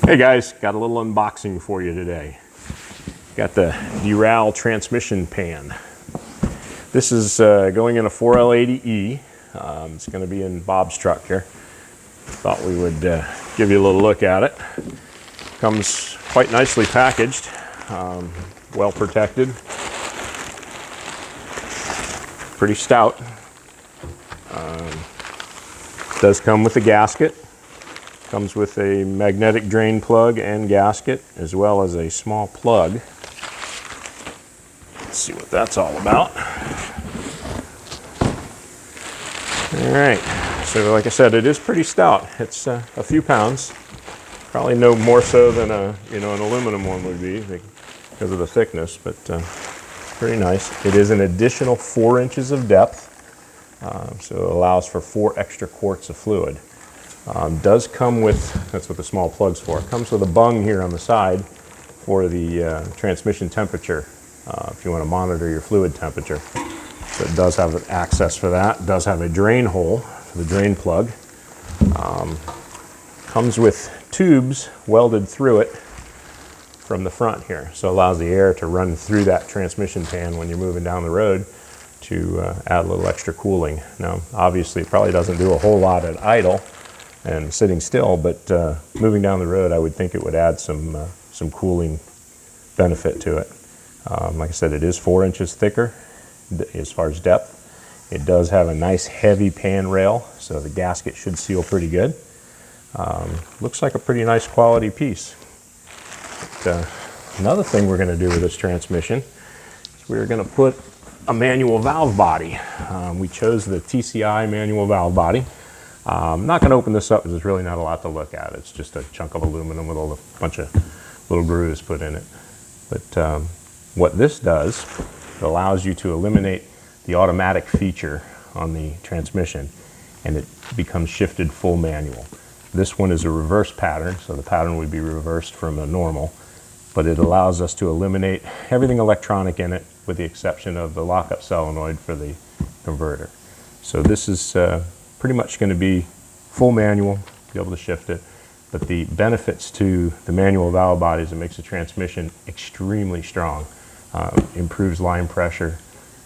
Hey guys, got a little unboxing for you today. Got the Dural transmission pan. This is going in a 4L80E. It's going to be in Bob's truck here. Thought we would give you a little look at it. Comes quite nicely packaged, well protected, pretty stout. Does come with a gasket. Comes with a magnetic drain plug and gasket, as well as a small plug. Let's see what that's all about. All right, so like I said, it is pretty stout. It's a few pounds. Probably no more so than an aluminum one would be because of the thickness, but pretty nice. It is an additional 4 inches of depth, so it allows for 4 extra quarts of fluid. Does come with, that's what the small plug's for, it comes with a bung here on the side for the transmission temperature, if you want to monitor your fluid temperature. So it does have access for that. It does have a drain hole for the drain plug. Comes with tubes welded through it from the front here, so it allows the air to run through that transmission pan when you're moving down the road to add a little extra cooling. Now obviously it probably doesn't do a whole lot at idle and sitting still, but moving down the road, I would think it would add some cooling benefit to it. Like I said, it is 4 inches thicker as far as depth. It does have a nice heavy pan rail, so the gasket should seal pretty good. Looks like a pretty nice quality piece. But, another thing we're going to do with this transmission is we're going to put a manual valve body. We chose the TCI manual valve body. I'm not going to open this up because there's really not a lot to look at. It's just a chunk of aluminum with a bunch of little grooves put in it. But what this does, it allows you to eliminate the automatic feature on the transmission, and it becomes shifted full manual. This one is a reverse pattern, so the pattern would be reversed from a normal, but it allows us to eliminate everything electronic in it with the exception of the lockup solenoid for the converter. So this is pretty much going to be full manual, be able to shift it, but the benefits to the manual valve body is it makes the transmission extremely strong, improves line pressure,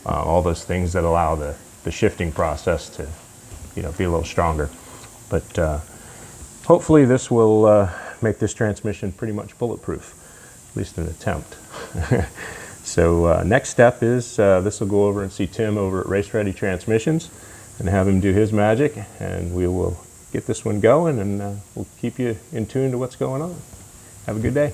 all those things that allow the shifting process to be a little stronger. But hopefully this will make this transmission pretty much bulletproof, at least an attempt. So next step is this will go over and see Tim over at Race Ready Transmissions and have him do his magic, and we will get this one going, and we'll keep you in tune to what's going on. Have a good day.